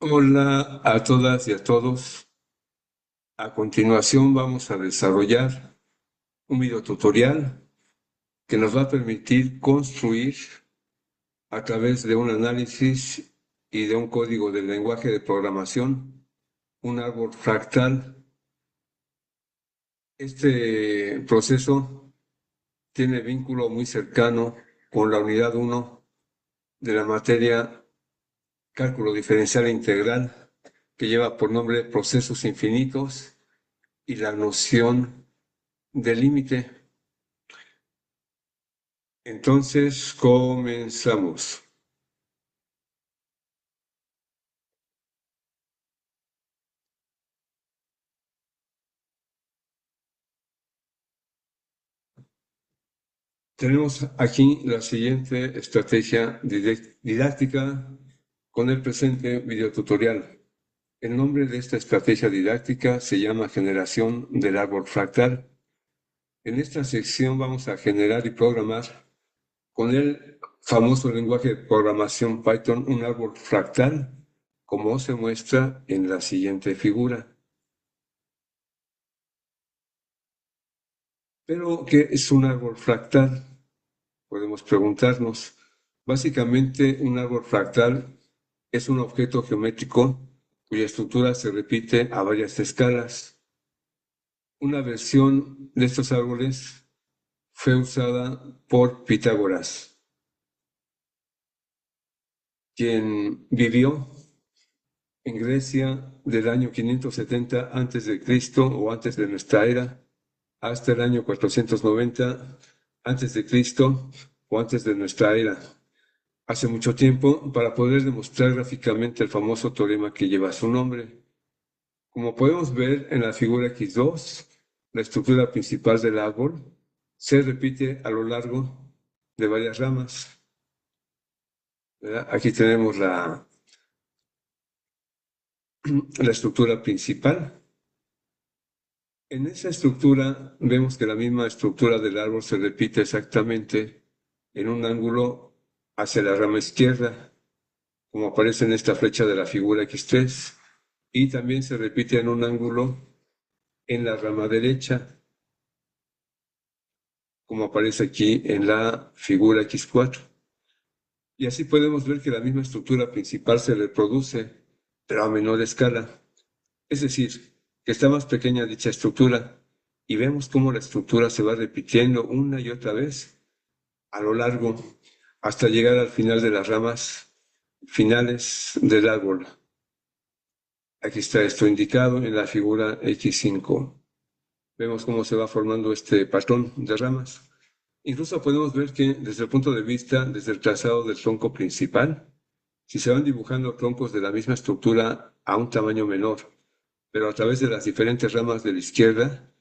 Hola a todas y a todos. A continuación vamos a desarrollar un video tutorial que nos va a permitir construir a través de un análisis y de un código del lenguaje de programación un árbol fractal. Este proceso tiene vínculo muy cercano con la unidad 1 de la materia cálculo diferencial e integral, que lleva por nombre procesos infinitos y la noción de límite. Entonces, comenzamos. Tenemos aquí la siguiente estrategia didáctica con el presente videotutorial. El nombre de esta estrategia didáctica se llama generación del árbol fractal. En esta sección vamos a generar y programar con el famoso lenguaje de programación Python un árbol fractal, como se muestra en la siguiente figura. Pero, ¿qué es un árbol fractal? Podemos preguntarnos. Básicamente, un árbol fractal es un objeto geométrico cuya estructura se repite a varias escalas. Una versión de estos árboles fue usada por Pitágoras, quien vivió en Grecia del año 570 antes de Cristo o antes de nuestra era hasta el año 490 antes de Cristo o antes de nuestra era. Hace mucho tiempo, para poder demostrar gráficamente el famoso teorema que lleva su nombre. Como podemos ver en la figura X2, la estructura principal del árbol se repite a lo largo de varias ramas, ¿verdad? Aquí tenemos la estructura principal. En esa estructura vemos que la misma estructura del árbol se repite exactamente en un ángulo hacia la rama izquierda, como aparece en esta flecha de la figura X3, y también se repite en un ángulo en la rama derecha, como aparece aquí en la figura X4. Y así podemos ver que la misma estructura principal se reproduce, pero a menor escala. Es decir, que está más pequeña dicha estructura, y vemos cómo la estructura se va repitiendo una y otra vez a lo largo hasta llegar al final de las ramas finales del árbol. Aquí está esto indicado en la figura X5. Vemos cómo se va formando este patrón de ramas. Incluso podemos ver que desde el punto de vista, desde el trazado del tronco principal, si se van dibujando troncos de la misma estructura a un tamaño menor, pero a través de las diferentes ramas de la izquierda,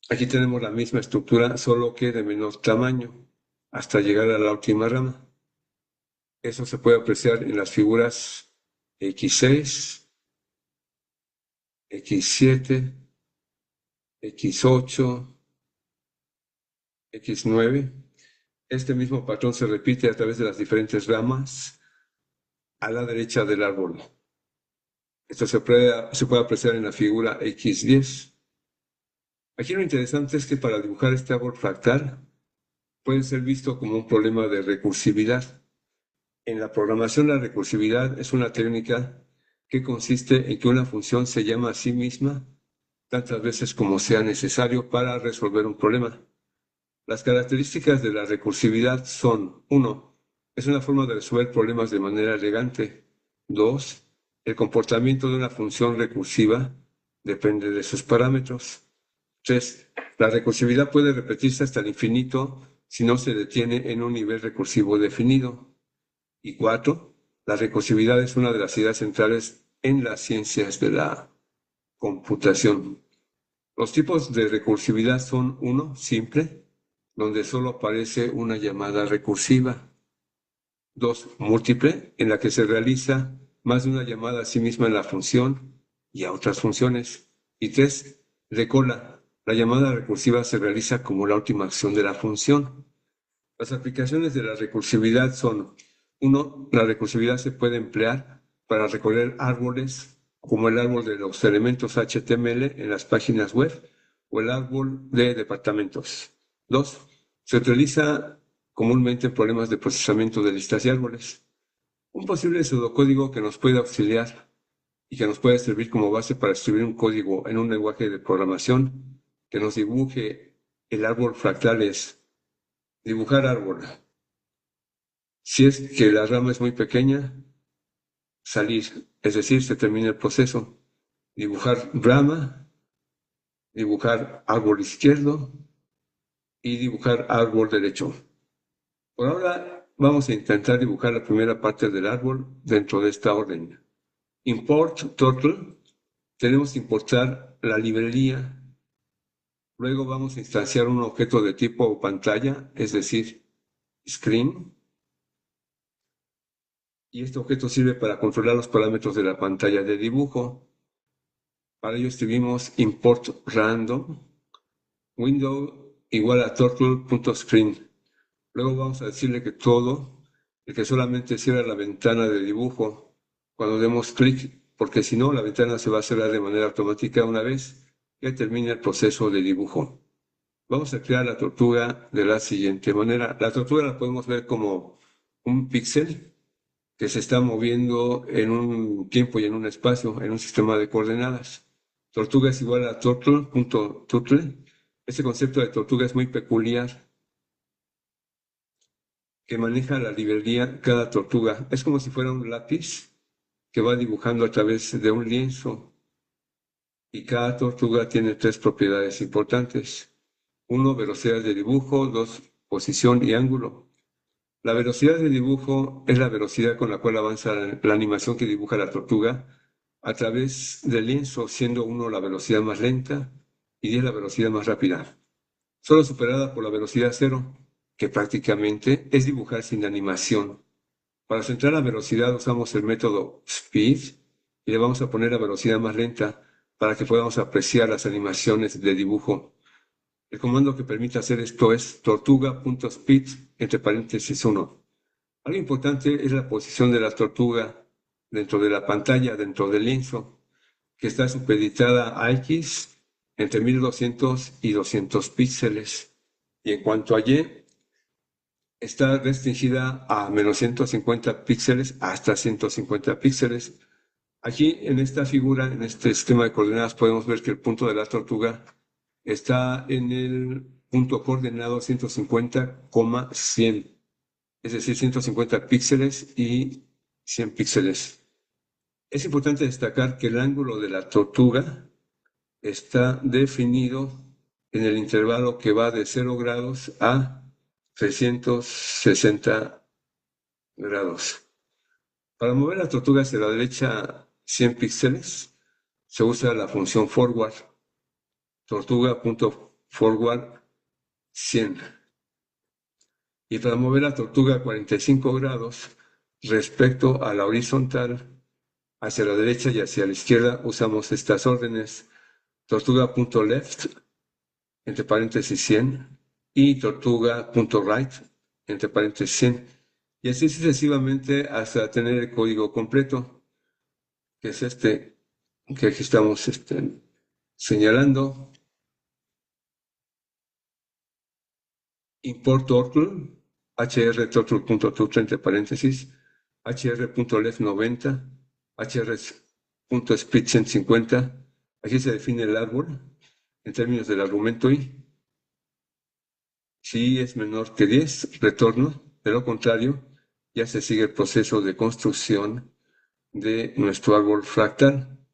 aquí tenemos la misma estructura, solo que de menor tamaño, hasta llegar a la última rama. Eso se puede apreciar en las figuras X6, X7, X8, X9. Este mismo patrón se repite a través de las diferentes ramas a la derecha del árbol. Esto se puede apreciar en la figura X10. Aquí lo interesante es que para dibujar este árbol fractal puede ser visto como un problema de recursividad. En la programación, la recursividad es una técnica que consiste en que una función se llama a sí misma tantas veces como sea necesario para resolver un problema. Las características de la recursividad son: 1. Es una forma de resolver problemas de manera elegante. 2. El comportamiento de una función recursiva depende de sus parámetros. 3. La recursividad puede repetirse hasta el infinito si no se detiene en un nivel recursivo definido. Y 4. La recursividad es una de las ideas centrales en las ciencias de la computación. Los tipos de recursividad son: 1. Simple, donde solo aparece una llamada recursiva. 2. Múltiple, en la que se realiza más de una llamada a sí misma en la función y a otras funciones. Y 3. De cola, la llamada recursiva se realiza como la última acción de la función. Las aplicaciones de la recursividad son: 1. La recursividad se puede emplear para recorrer árboles como el árbol de los elementos HTML en las páginas web o el árbol de departamentos. 2. Se utiliza comúnmente en problemas de procesamiento de listas de árboles. Un posible pseudocódigo que nos puede auxiliar y que nos puede servir como base para escribir un código en un lenguaje de programación que nos dibuje el árbol fractal es dibujar árbol. Si es que la rama es muy pequeña, salir, es decir, se termina el proceso. Dibujar rama, dibujar árbol izquierdo y dibujar árbol derecho. Por ahora vamos a intentar dibujar la primera parte del árbol dentro de esta orden. Import turtle, tenemos que importar la librería. Luego vamos a instanciar un objeto de tipo pantalla, es decir, screen. Y este objeto sirve para controlar los parámetros de la pantalla de dibujo. Para ello escribimos import random window igual a turtle.screen. Luego vamos a decirle que todo, y que solamente cierra la ventana de dibujo cuando demos clic, porque si no, la ventana se va a cerrar de manera automática una vez que termine el proceso de dibujo. Vamos a crear la tortuga de la siguiente manera. La tortuga la podemos ver como un píxel que se está moviendo en un tiempo y en un espacio, en un sistema de coordenadas. Tortuga es igual a turtle.turtle. Este concepto de tortuga es muy peculiar, que maneja la librería cada tortuga. Es como si fuera un lápiz que va dibujando a través de un lienzo y cada tortuga tiene tres propiedades importantes. Uno, velocidad de dibujo. Dos, posición y ángulo. La velocidad de dibujo es la velocidad con la cual avanza la animación que dibuja la tortuga a través del lienzo, siendo 1 la velocidad más lenta y 10 la velocidad más rápida, solo superada por la velocidad 0, que prácticamente es dibujar sin animación. Para centrar la velocidad usamos el método speed y le vamos a poner la velocidad más lenta para que podamos apreciar las animaciones de dibujo. El comando que permite hacer esto es tortuga.speed entre paréntesis 1. Algo importante es la posición de la tortuga dentro de la pantalla, dentro del lienzo, que está supeditada a X entre 1200 y 200 píxeles. Y en cuanto a Y, está restringida a menos 150 píxeles hasta 150 píxeles. Aquí en esta figura, en este esquema de coordenadas, podemos ver que el punto de la tortuga está en el punto coordenado 150,100, es decir, 150 píxeles y 100 píxeles. Es importante destacar que el ángulo de la tortuga está definido en el intervalo que va de 0 grados a 360 grados. Para mover la tortuga hacia la derecha 100 píxeles, se usa la función forward, tortuga.forward 100. Y para mover la tortuga a 45 grados respecto a la horizontal, hacia la derecha y hacia la izquierda, usamos estas órdenes, tortuga.left, entre paréntesis 100, y tortuga.right, entre paréntesis 100, y así sucesivamente hasta tener el código completo, que es este que aquí estamos señalando. Import turtle, hrturtle.turtle entre paréntesis, hr.left90, hr.split 150. Aquí se define el árbol en términos del argumento i. Si i es menor que 10, retorno. De lo contrario, ya se sigue el proceso de construcción de nuestro árbol fractal.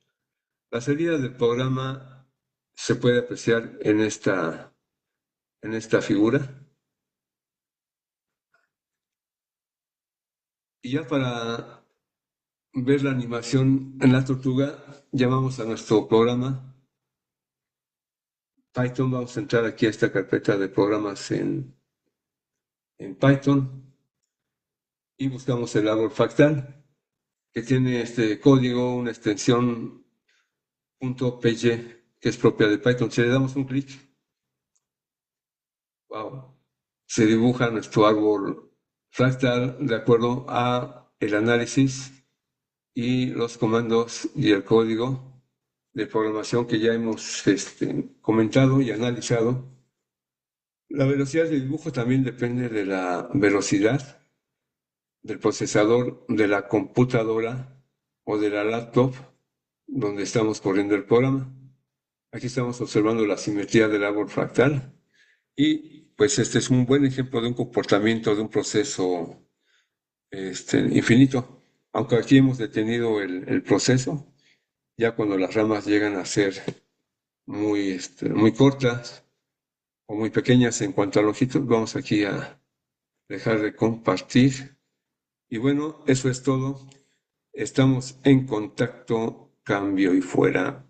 La salida del programa se puede apreciar en esta figura. Y ya para ver la animación en la tortuga, llamamos a nuestro programa Python. Vamos a entrar aquí a esta carpeta de programas en Python y buscamos el árbol fractal que tiene este código, una extensión .py que es propia de Python. Si le damos un clic, wow, se dibuja nuestro árbol fractal de acuerdo a el análisis y los comandos y el código de programación que ya hemos comentado y analizado. La velocidad de dibujo también depende de la velocidad del procesador de la computadora o de la laptop donde estamos corriendo el programa. Aquí estamos observando la simetría del árbol fractal y pues este es un buen ejemplo de un comportamiento de un proceso infinito. Aunque aquí hemos detenido el proceso, ya cuando las ramas llegan a ser muy cortas o muy pequeñas en cuanto a longitud, vamos aquí a dejar de compartir. Y bueno, eso es todo. Estamos en contacto, cambio y fuera.